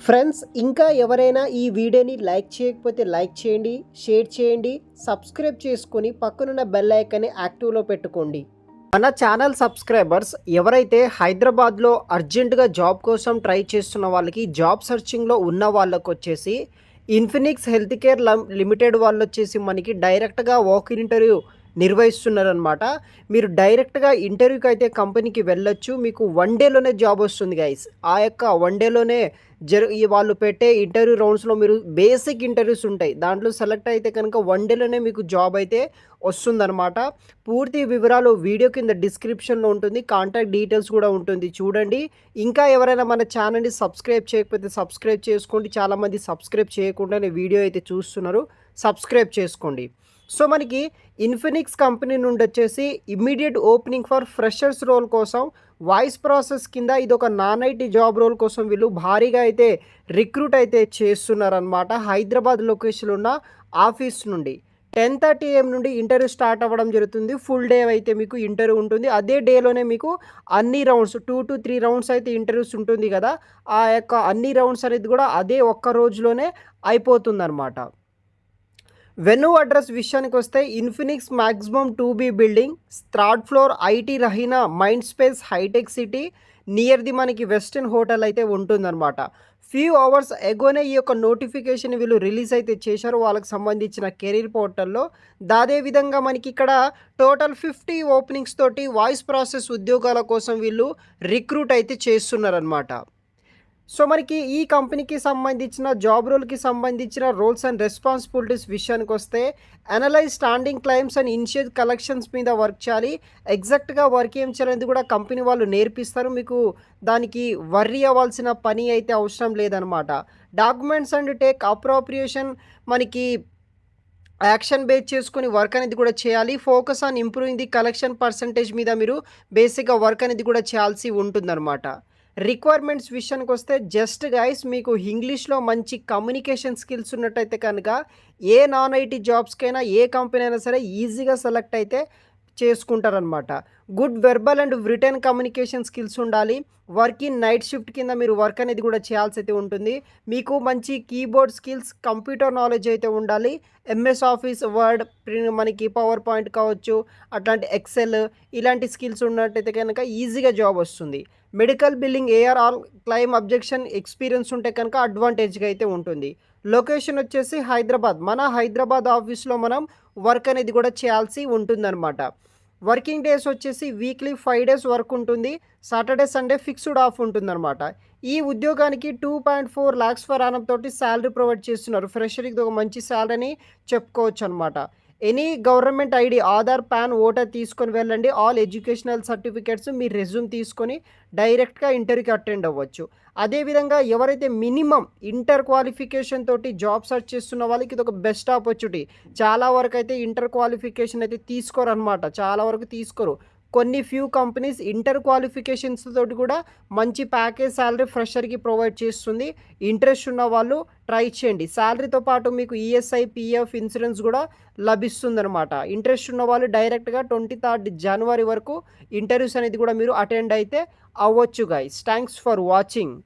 Friends ఇంకా ఎవరైనా ఈ వీడియోని లైక్ చేయకపోతే లైక్ చేయండి, షేర్ చేయండి, సబ్స్క్రైబ్ చేసుకొని పక్కనున్న బెల్ ఐకాన్ని యాక్టివ్లో పెట్టుకోండి. మన ఛానల్ సబ్స్క్రైబర్స్ ఎవరైతే హైదరాబాద్లో అర్జెంటుగా జాబ్ కోసం ట్రై చేస్తున్న వాళ్ళకి, జాబ్ సర్చింగ్లో ఉన్న వాళ్ళకు వచ్చేసి ఇన్ఫినిక్స్ హెల్త్ కేర్ లిమిటెడ్ వాళ్ళు వచ్చేసి మనకి డైరెక్ట్గా వాక్ ఇన్ ఇంటర్వ్యూ నిర్వహిస్తున్నారనమాట. మీరు డైరెక్ట్గా ఇంటర్వ్యూకి అయితే కంపెనీకి వెళ్ళొచ్చు. మీకు వన్ డేలోనే జాబ్ వస్తుంది గైస్. ఆ యొక్క వన్ డేలోనే వాళ్ళు పెట్టే ఇంటర్వ్యూ రౌండ్స్లో మీరు బేసిక్ ఇంటర్వ్యూస్ ఉంటాయి. దాంట్లో సెలెక్ట్ అయితే కనుక వన్ డేలోనే మీకు జాబ్ అయితే వస్తుందన్నమాట. పూర్తి వివరాలు వీడియో కింద డిస్క్రిప్షన్లో ఉంటుంది, కాంటాక్ట్ డీటెయిల్స్ కూడా ఉంటుంది, చూడండి. ఇంకా ఎవరైనా మన ఛానల్ని సబ్స్క్రైబ్ చేయకపోతే సబ్స్క్రైబ్ చేసుకోండి. చాలామంది సబ్స్క్రైబ్ చేయకుండానే వీడియో అయితే చూస్తున్నారు, సబ్స్క్రైబ్ చేసుకోండి. సో మనకి ఇన్ఫినిక్స్ కంపెనీ నుండి వచ్చేసి immediate opening for freshers role కోసం వాయిస్ ప్రాసెస్ కింద ఇది ఒక నాన్ ఐటీ జాబ్ రోల్ కోసం వీళ్ళు భారీగా అయితే రిక్రూట్ అయితే చేస్తున్నారనమాట. హైదరాబాద్ లొకేషన్లో ఉన్న ఆఫీస్ నుండి 10:30 AM నుండి ఇంటర్వ్యూ స్టార్ట్ అవ్వడం జరుగుతుంది. ఫుల్ డే అయితే మీకు ఇంటర్వ్యూ ఉంటుంది. అదే డేలోనే మీకు అన్ని రౌండ్స్ 2 to 3 రౌండ్స్ అయితే ఇంటర్వ్యూస్ ఉంటుంది కదా, ఆ యొక్క అన్ని రౌండ్స్ అనేది కూడా అదే ఒక్క రోజులోనే అయిపోతుందన్నమాట. వెన్యూ అడ్రస్ విషయానికి వస్తే Infinix maximum 2B building, third floor, IT Raheja mind space hitech city, near the మనకి వెస్టర్న్ హోటల్ అయితే ఉంటుందన్నమాట. ఫ్యూ అవర్స్ ఎగోనే ఈ యొక్క నోటిఫికేషన్ వీళ్ళు రిలీజ్ అయితే చేశారు వాళ్ళకి సంబంధించిన కెరీర్ పోర్టల్లో. అదే విధంగా మనకి ఇక్కడ టోటల్ 50 ఓపెనింగ్స్ తోటి వాయిస్ ప్రాసెస్ ఉద్యోగాల కోసం వీళ్ళు రిక్రూట్ అయితే చేస్తున్నారనమాట. సో మనకి ఈ కంపెనీకి సంబంధించిన జాబ్ రోల్కి సంబంధించిన రోల్స్ అండ్ రెస్పాన్సిబిలిటీస్ విషయానికి వస్తే, analyse standing claims and initiate collections మీద వర్క్ చేయాలి. ఎగ్జాక్ట్గా వర్క్ ఏం చేయాలనేది కూడా కంపెనీ వాళ్ళు నేర్పిస్తారు. మీకు దానికి వర్రీ అవ్వాల్సిన పని అయితే అవసరం లేదనమాట. డాక్యుమెంట్స్ అండ్ టేక్ అప్రోప్రియేషన్ మనకి యాక్షన్ బేస్ చేసుకొని వర్క్ అనేది కూడా చేయాలి. Focus on improving the collection percentage మీద మీరు బేసిక్గా వర్క్ అనేది కూడా చేయాల్సి ఉంటుందన్నమాట. రిక్వైర్మెంట్స్ విషయానికి వస్తే జస్ట్ గైస్ మీకు ఇంగ్లీష్లో మంచి కమ్యూనికేషన్ స్కిల్స్ ఉన్నట్టయితే కనుక ఏ నాన్ ఐటీ జాబ్స్కైనా ఏ కంపెనీ అయినా సరే ఈజీగా సెలెక్ట్ అయితే చేసుకుంటారనమాట. Good verbal and written communication skills ఉండాలి. వర్క్ ఇన్ నైట్ షిఫ్ట్ కింద మీరు వర్క్ అనేది కూడా చేయాల్సి అయితే ఉంటుంది. మీకు మంచి కీబోర్డ్ స్కిల్స్, కంప్యూటర్ నాలెడ్జ్ అయితే ఉండాలి. ఎంఎస్ ఆఫీస్, వర్డ్, మనకి పవర్ పాయింట్ కావచ్చు, అట్లాంటి ఎక్సెల్ ఇలాంటి స్కిల్స్ ఉన్నట్టయితే కనుక ఈజీగా జాబ్ వస్తుంది. Medical billing, ARR, claim objection experience ఉంటే కనుక అడ్వాంటేజ్గా అయితే ఉంటుంది. లొకేషన్ వచ్చేసి హైదరాబాద్. మన హైదరాబాద్ ఆఫీస్లో మనం వర్క్ అనేది కూడా చేయాల్సి ఉంటుందన్నమాట. వర్కింగ్ డేస్ వచ్చేసి వీక్లీ 5 days వర్క్ ఉంటుంది. సాటర్డే సండే ఫిక్స్డ్ ఆఫ్ ఉంటుందన్నమాట. ఈ ఉద్యోగానికి 2.4 lakhs ఫర్ యానం తోటి శాలరీ ప్రొవైడ్ చేస్తున్నారు. ఫ్రెషర్కి ఒక మంచి శాలరీని చెప్పుకోవచ్చు అనమాట. Any government ID, Aadhaar, pan, voter తీసుకొని వెళ్ళండి. ఆల్ ఎడ్యుకేషనల్ సర్టిఫికేట్స్, మీ రెజ్యూమ్ తీసుకొని డైరెక్ట్గా ఇంటర్వ్యూకి అటెండ్ అవ్వచ్చు. అదేవిధంగా ఎవరైతే మినిమం ఇంటర్ క్వాలిఫికేషన్ తోటి జాబ్ సర్చ్ చేస్తున్న వాళ్ళకి ఇది ఒక బెస్ట్ ఆపర్చునిటీ. చాలా వరకు అయితే ఇంటర్ క్వాలిఫికేషన్ అయితే తీసుకోరు అనమాట, చాలా వరకు తీసుకోరు. కొన్ని ఫ్యూ కంపెనీస్ ఇంటర్ క్వాలిఫికేషన్స్ తోటి కూడా మంచి ప్యాకేజ్ శాలరీ ఫ్రెషర్కి ప్రొవైడ్ చేస్తుంది. ఇంట్రెస్ట్ ఉన్న వాళ్ళు ట్రై చేయండి. శాలరీతో పాటు మీకు ఈఎస్ఐ, పిఎఫ్, ఇన్సూరెన్స్ కూడా లభిస్తుందన్నమాట. ఇంట్రెస్ట్ ఉన్న వాళ్ళు డైరెక్ట్గా 23rd January వరకు ఇంటర్వ్యూస్ అనేది కూడా మీరు అటెండ్ అయితే అవ్వచ్చు గైస్. Thanks for watching.